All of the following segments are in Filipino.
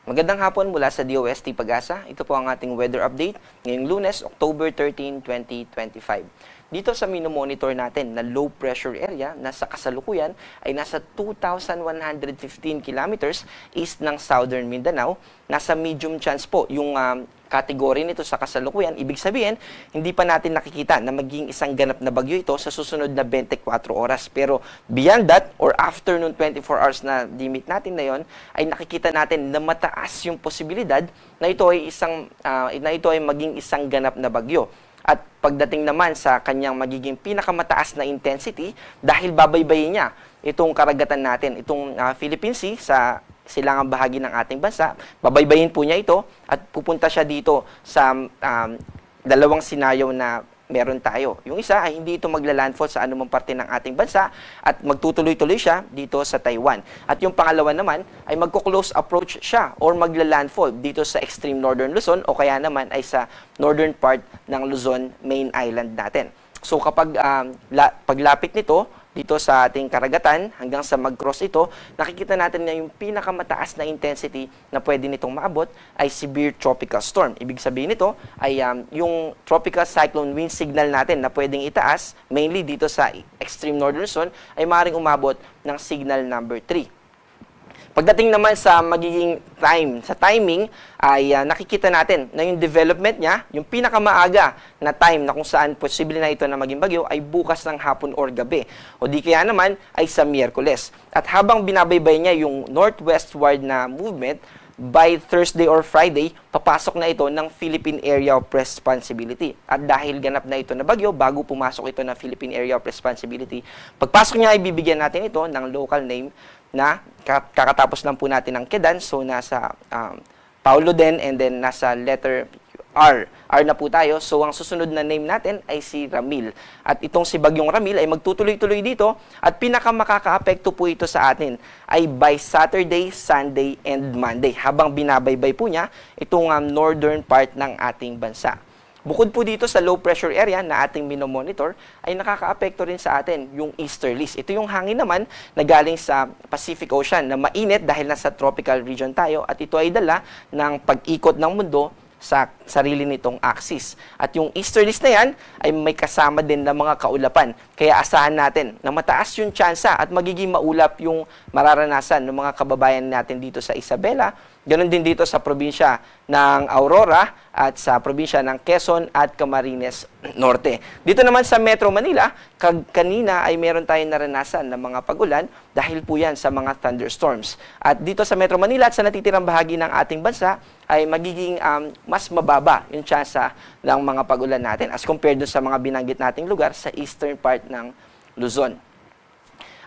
Magandang hapon mula sa DOST Pag-asa. Ito po ang ating weather update ngayong Lunes, October 13, 2025. Dito sa minomonitor natin na low pressure area na sa kasalukuyan ay nasa 2,115 kilometers east ng Southern Mindanao. Nasa medium chance po yung kategory nito sa kasalukuyan. Ibig sabihin, hindi pa natin nakikita na maging isang ganap na bagyo ito sa susunod na 24 oras. Pero beyond that, or after noong 24 hours na limit natin na yon, ay nakikita natin na mataas yung posibilidad na ito ay maging isang ganap na bagyo. At pagdating naman sa kanyang magiging pinakamataas na intensity, dahil babaybayin niya itong karagatan natin, itong Philippine Sea sa silangang bahagi ng ating bansa, babaybayin po niya ito at pupunta siya dito sa dalawang senaryo na meron tayo. Yung isa ay hindi ito magla-landfall sa anumang parte ng ating bansa at magtutuloy-tuloy siya dito sa Taiwan. At yung pangalawa naman ay magko-close approach siya or magla-landfall dito sa extreme northern Luzon o kaya naman ay sa northern part ng Luzon main island natin. So kapag paglapit nito dito sa ating karagatan hanggang sa mag-cross ito, nakikita natin na yung pinakamataas na intensity na pwede nitong maabot ay severe tropical storm. Ibig sabihin nito ay yung tropical cyclone wind signal natin na pwedeng itaas, mainly dito sa extreme northern zone, ay maaaring umabot ng signal number 3. Pagdating naman sa magiging timing, ay nakikita natin na yung development niya, yung pinakamaaga na time na kung saan posible na ito na maging bagyo ay bukas ng hapon or gabi. O di kaya naman ay sa Miyerkules. At habang binabaybay niya yung northwestward na movement, by Thursday or Friday, papasok na ito ng Philippine Area of Responsibility. At dahil ganap na ito na bagyo, bago pumasok ito ng Philippine Area of Responsibility, pagpasok niya ay bibigyan natin ito ng local name na kakatapos lang po natin ng Kedan. So, nasa Paulo din and then nasa letter R. R na po tayo. So, ang susunod na name natin ay si Ramil. At itong si Bagyong Ramil ay magtutuloy-tuloy dito at pinakamakaka-apekto po ito sa atin ay by Saturday, Sunday, and Monday. Habang binabaybay po niya itong northern part ng ating bansa. Bukod po dito sa low pressure area na ating minomonitor, ay nakaka-apekto rin sa atin yung easterlies. Ito yung hangin naman na galing sa Pacific Ocean na mainit dahil nasa tropical region tayo at ito ay dala ng pag-ikot ng mundo sa sarili nitong axis. At yung easterlies na yan ay may kasama din ng mga kaulapan. Kaya asahan natin na mataas yung tsansa at magiging maulap yung mararanasan ng mga kababayan natin dito sa Isabela. Ganon din dito sa probinsya ng Aurora at sa probinsya ng Quezon at Camarines Norte. Dito naman sa Metro Manila, kanina ay meron tayong naranasan ng mga pagulan dahil po yan sa mga thunderstorms. At dito sa Metro Manila at sa natitirang bahagi ng ating bansa ay magiging mas mababa yung tsansa ng mga pagulan natin as compared sa mga binanggit nating lugar sa eastern part ng Luzon.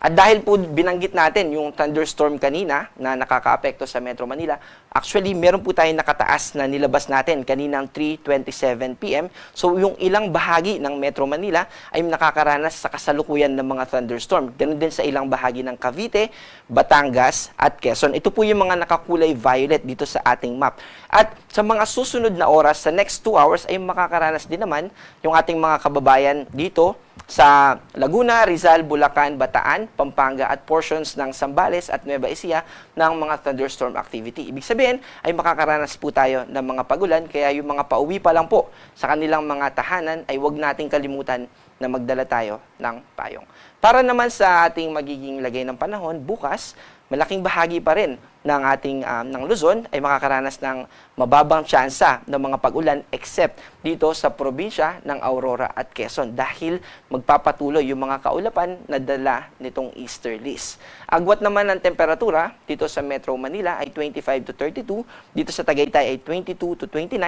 At dahil po binanggit natin yung thunderstorm kanina na nakakaapekto sa Metro Manila, actually meron po tayong nakataas na nilabas natin kaninang 3:27 PM. So yung ilang bahagi ng Metro Manila ay nakakaranas sa kasalukuyan ng mga thunderstorm. Ganun din sa ilang bahagi ng Cavite, Batangas at Quezon. Ito po yung mga nakakulay violet dito sa ating map. At sa mga susunod na oras, sa next 2 hours ay makakaranas din naman yung ating mga kababayan dito sa Laguna, Rizal, Bulacan, Bataan, Pampanga at portions ng Zambales at Nueva Ecija ng mga thunderstorm activity. Ibig sabihin ay makakaranas po tayo ng mga pagulan kaya yung mga pauwi pa lang po sa kanilang mga tahanan ay huwag nating kalimutan na magdala tayo ng payong. Para naman sa ating magiging lagay ng panahon, bukas, malaking bahagi pa rin ng ating ng Luzon ay makakaranas ng mababang tsansa ng mga pag-ulan except dito sa probinsya ng Aurora at Quezon dahil magpapatuloy yung mga kaulapan na dala nitong easterlies. Agwat naman ng temperatura dito sa Metro Manila ay 25 to 32, dito sa Tagaytay ay 22 to 29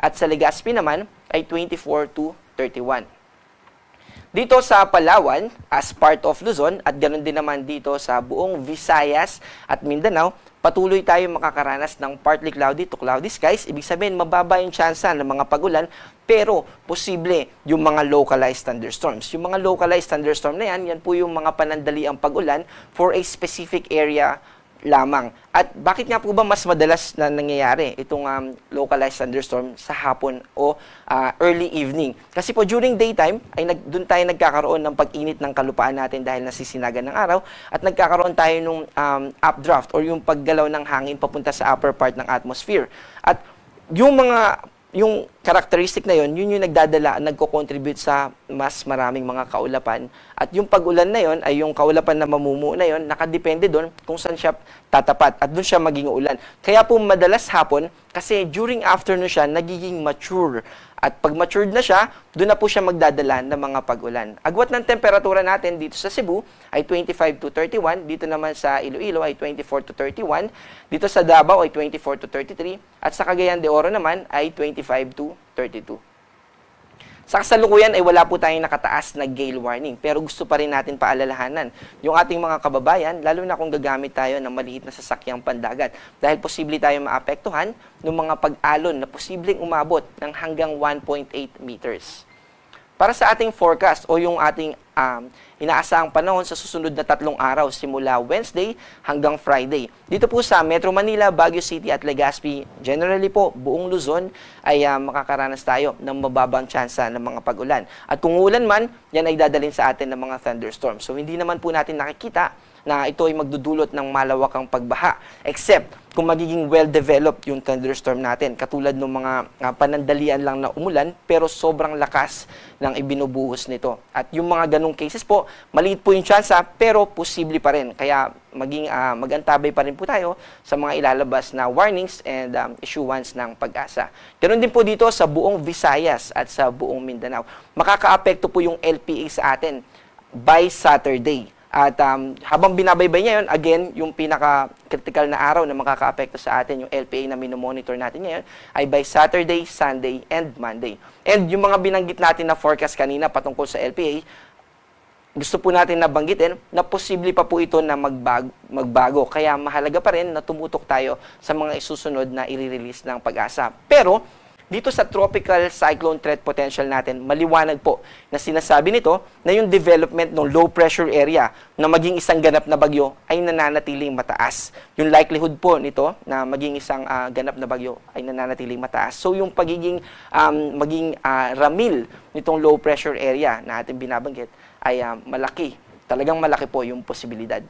at sa Legazpi naman ay 24 to 31. Dito sa Palawan, as part of Luzon, at ganoon din naman dito sa buong Visayas at Mindanao, patuloy tayo makakaranas ng partly cloudy to cloudy skies. Ibig sabihin, mababa yung tsansa ng mga pagulan, pero posible yung mga localized thunderstorms. Yung mga localized thunderstorm na yan, yan po yung mga panandaliang pagulan for a specific area lamang. At bakit nga po ba mas madalas na nangyayari itong localized thunderstorm sa hapon o early evening? Kasi po during daytime ay doon tayo nagkakaroon ng pag-init ng kalupaan natin dahil nasisinagan ng araw at nagkakaroon tayo ng updraft or yung paggalaw ng hangin papunta sa upper part ng atmosphere. At yung characteristic na yun yung nagko-contribute sa mas maraming mga kaulapan. At yung pag-ulan na yun, ay yung kaulapan na mamumuo na yun, nakadepende doon kung saan siya tatapat at doon siya maging ulan. Kaya po madalas hapon, kasi during afternoon siya, nagiging mature. At pag matured na siya, doon na po siya magdadala ng mga pag-ulan. Agwat ng temperatura natin dito sa Cebu ay 25 to 31, dito naman sa Iloilo ay 24 to 31, dito sa Davao ay 24 to 33, at sa Cagayan de Oro naman ay 25 to 32. Sa kasalukuyan ay wala po tayong nakataas na gale warning, pero gusto pa rin natin paalalahanan yung ating mga kababayan, lalo na kung gagamit tayo ng maliit na sasakyang pandagat, dahil posible tayo maapektuhan ng mga pag-alon na posibleng umabot ng hanggang 1.8 meters. Para sa ating forecast o yung ating inaasahang panahon sa susunod na 3 araw simula Wednesday hanggang Friday. Dito po sa Metro Manila, Baguio City at Legazpi, generally po buong Luzon ay makakaranas tayo ng mababang tsansa ng mga pag-ulan. At kung ulan man, yan ay dadalhin sa atin ng mga thunderstorms. So hindi naman po natin nakikita na ito ay magdudulot ng malawakang pagbaha, except kung magiging well-developed yung thunderstorm natin, katulad ng mga panandalian lang na umulan, pero sobrang lakas ng ibinubuhos nito. At yung mga ganong cases po, maliit po yung tsansa, pero posible pa rin. Kaya mag-antabay pa rin po tayo sa mga ilalabas na warnings and issuance ng Pag-asa. Ganun din po dito sa buong Visayas at sa buong Mindanao. Makakaapekto po yung LPA sa atin by Saturday. At habang binabaybay niya yun, again, yung pinaka-critical na araw na makakaapekto sa atin, yung LPA na minomonitor natin ngayon, ay by Saturday, Sunday, and Monday. And yung mga binanggit natin na forecast kanina patungkol sa LPA, gusto po natin nabanggitin na posible pa po ito na magbago. Kaya mahalaga pa rin na tumutok tayo sa mga isusunod na i-release ng Pag-asa. Pero, dito sa tropical cyclone threat potential natin, maliwanag po na sinasabi nito na yung development ng low pressure area na maging isang ganap na bagyo ay nananatiling mataas. Yung likelihood po nito na maging isang ganap na bagyo ay nananatiling mataas. So yung pagiging ramil nitong low pressure area na ating binabanggit ay malaki. Talagang malaki po yung posibilidad.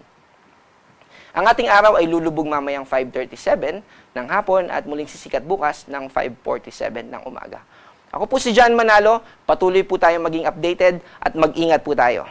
Ang ating araw ay lulubog mamayang 5:37 ng hapon at muling sisikat bukas ng 5:47 ng umaga. Ako po si John Manalo, patuloy po tayong maging updated at mag-ingat po tayo.